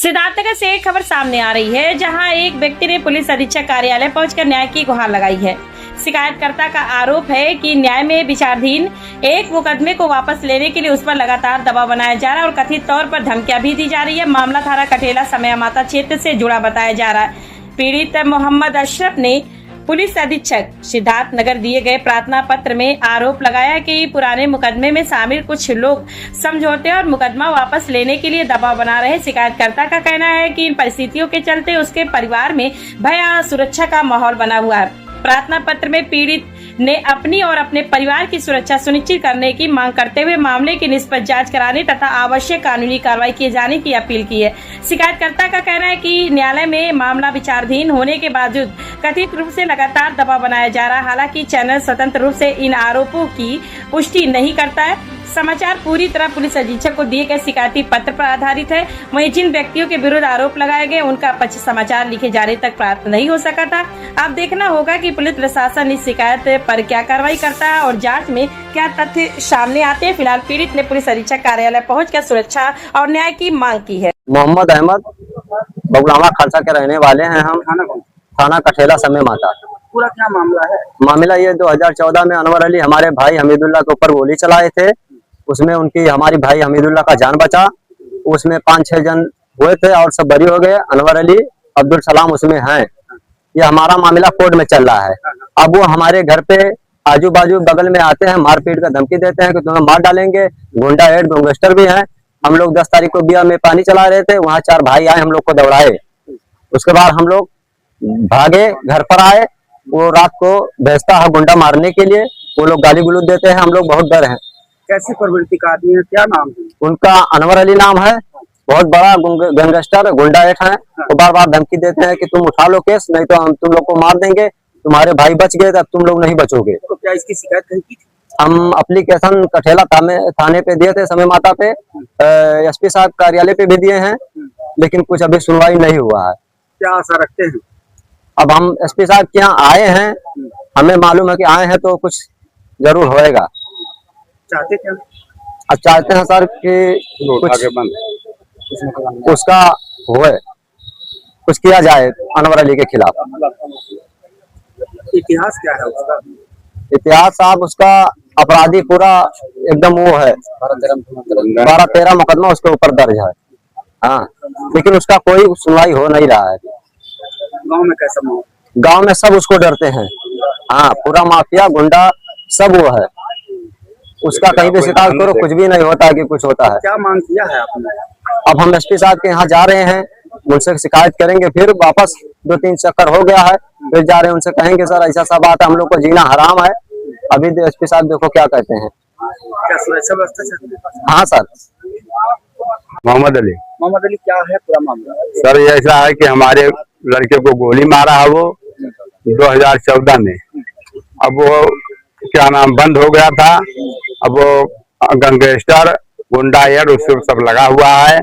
सिद्धार्थनगर से एक खबर सामने आ रही है, जहां एक व्यक्ति ने पुलिस अधीक्षक कार्यालय पहुंचकर न्याय की गुहार लगाई है। शिकायतकर्ता का आरोप है कि न्याय में विचाराधीन एक मुकदमे को वापस लेने के लिए उस पर लगातार दबाव बनाया जा रहा है और कथित तौर पर धमकियां भी दी जा रही है। मामला थाना कठेला समय माता क्षेत्र से जुड़ा बताया जा रहा है। पीड़ित मोहम्मद अशरफ ने पुलिस अधीक्षक सिद्धार्थनगर दिए गए प्रार्थना पत्र में आरोप लगाया कि पुराने मुकदमे में शामिल कुछ लोग समझौते और मुकदमा वापस लेने के लिए दबाव बना रहे। शिकायतकर्ता का कहना है कि इन परिस्थितियों के चलते उसके परिवार में भय और सुरक्षा का माहौल बना हुआ है। प्रार्थना पत्र में पीड़ित ने अपनी और अपने परिवार की सुरक्षा सुनिश्चित करने की मांग करते हुए मामले की निष्पक्ष जांच कराने तथा आवश्यक कानूनी कार्रवाई किए जाने की अपील की है। शिकायतकर्ता का कहना है कि न्यायालय में मामला विचाराधीन होने के बावजूद कथित रूप से लगातार दबाव बनाया जा रहा है। हालांकि चैनल स्वतंत्र रूप से इन आरोपों की पुष्टि नहीं करता है। समाचार पूरी तरह पुलिस अधीक्षक को दिए गए शिकायती पत्र पर आधारित है। वहीं जिन व्यक्तियों के विरुद्ध आरोप लगाए गए उनका पक्ष समाचार लिखे जाने तक प्राप्त नहीं हो सका था। अब देखना होगा कि पुलिस प्रशासन इस शिकायत पर क्या कार्रवाई करता है और जांच में क्या तथ्य सामने आते हैं। फिलहाल पीड़ित ने पुलिस अधीक्षक कार्यालय पहुंचकर सुरक्षा और न्याय की मांग की है। मोहम्मद अहमद बगुलामा खालसा के रहने वाले हैं हम। थाना कठेला समय माता। पूरा क्या मामला है? मामला ये 2014 में अनवर अली हमारे भाई हमीदुल्लाह के ऊपर गोली चलाए थे। उसमें उनकी हमारी भाई हमीदुल्लाह का जान बचा। उसमें 5-6 जन हुए थे और सब बरी हो गए। अनवर अली अब्दुल सलाम उसमें हैं। ये हमारा मामला कोर्ट में चल रहा है। अब वो हमारे घर पे आजू बाजू बगल में आते हैं, मारपीट का धमकी देते हैं कि तुम्हें मार डालेंगे। गुंडा हेड गैंगस्टर भी हैं। हम लोग 10 तारीख को बिया में पानी चला रहे थे, वहाँ 4 भाई आए, हम लोग को दौड़ाए। उसके बाद हम लोग भागे, घर पर आए। वो रात को भेजता है गुंडा मारने के लिए। वो लोग गाली गलौज देते हैं, हम लोग बहुत डर हैं। कैसी प्रवृत्ति का आदमी है, क्या नाम है उनका? अनवर अली नाम है। बहुत बड़ा गैंगस्टर गुंडा हेड है। वो बार बार धमकी देते हैं कि तुम उठा लो केस, नहीं तो हम तुम लोग को मार देंगे। तुम्हारे भाई बच गए, तब तुम लोग नहीं बचोगे। तो क्या इसकी शिकायत कहीं की थी? हम एप्लीकेशन कठेला थाने पे दिए थे, समय माता पे, एसपी साहब कार्यालय पे भी दिए हैं, लेकिन कुछ अभी सुनवाई नहीं हुआ है। क्या आशा रखते हैं? अब हम एसपी साहब के यहाँ आए हैं, हमें मालूम है कि आए हैं तो कुछ जरूर होएगा। चाहते क्या? अब चाहते हैं सर कि कुछ उसका होए, कुछ किया जाए अनवर अली के खिलाफ। इतिहास क्या है उसका? इतिहास साहब उसका अपराधी पूरा एकदम वो है, 12-13 मुकदमा उसके ऊपर दर्ज है। हाँ, लेकिन उसका कोई सुनवाई हो नहीं रहा है। गांव में कैसा माहौल? गांव में सब उसको डरते हैं। हाँ, पूरा माफिया गुंडा सब वो है। उसका कहीं भी शिकायत करो, कुछ भी नहीं होता है कि कुछ होता है। क्या मांग किया है आपने? अब हम एसपी साहब के यहाँ जा रहे हैं, उनसे शिकायत करेंगे। फिर वापस 2-3 चक्कर हो गया है, फिर जा रहे हैं, उनसे कहेंगे सर ऐसा सब बात है, हम लोग को जीना हराम है। अभी एसपी साहब देखो क्या कहते हैं। क्या सुरक्षा व्यवस्था चल रही है? हाँ सर। मोहम्मद अली। मोहम्मद अली, क्या है पूरा मामला? सर ये ऐसा है कि हमारे लड़के को गोली मारा है वो 2014 में। अब वो क्या नाम बंद हो गया था। अब वो गैंगस्टर गुंडा यार उससे सब लगा हुआ है।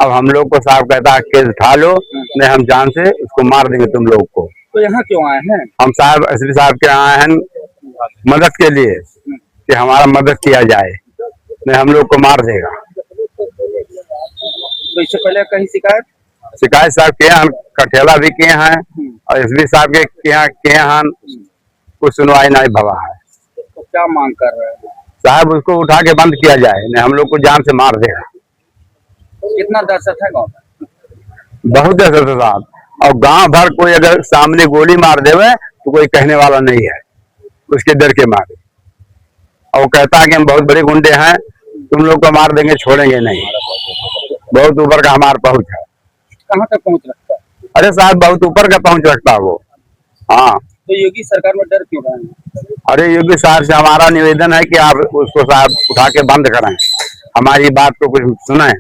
अब हम लोग को साहब कहता है केस उठा लो, नहीं हम जान से उसको मार देंगे तुम लोग को। तो यहाँ क्यों आए हैं? हम साहब एसपी साहब के आए हैं मदद के लिए कि हमारा मदद किया जाए, नहीं हम लोग को मार देगा। तो इससे पहले कहीं शिकायत साहब के यहाँ कठेला भी किए हैं और एसपी साहब के यहाँ किए हैं, कुछ सुनवाई नहीं भवा है। तो क्या मांग कर रहे हैं? साहब उसको उठा के बंद किया जाए, नहीं हम लोग को जान से मार देगा। कितना दहशत है गाँव में? बहुत दहशत है साहब। और गांव भर कोई अगर सामने गोली मार देवे तो कोई कहने वाला नहीं है, उसके डर के मारे। और वो कहता है कि हम बहुत बड़े गुंडे हैं, तुम लोग को मार देंगे, छोड़ेंगे नहीं। बहुत ऊपर का हमारा पहुंच है। कहाँ तक पहुँच रखता है? अरे साहब बहुत ऊपर का पहुंच रखता है वो। हाँ, तो योगी सरकार में डर क्यों रहे हैं? अरे योगी साहब से हमारा निवेदन है कि आप उसको साहब उठा के बंद कराएं, हमारी बात को कुछ सुनाएं।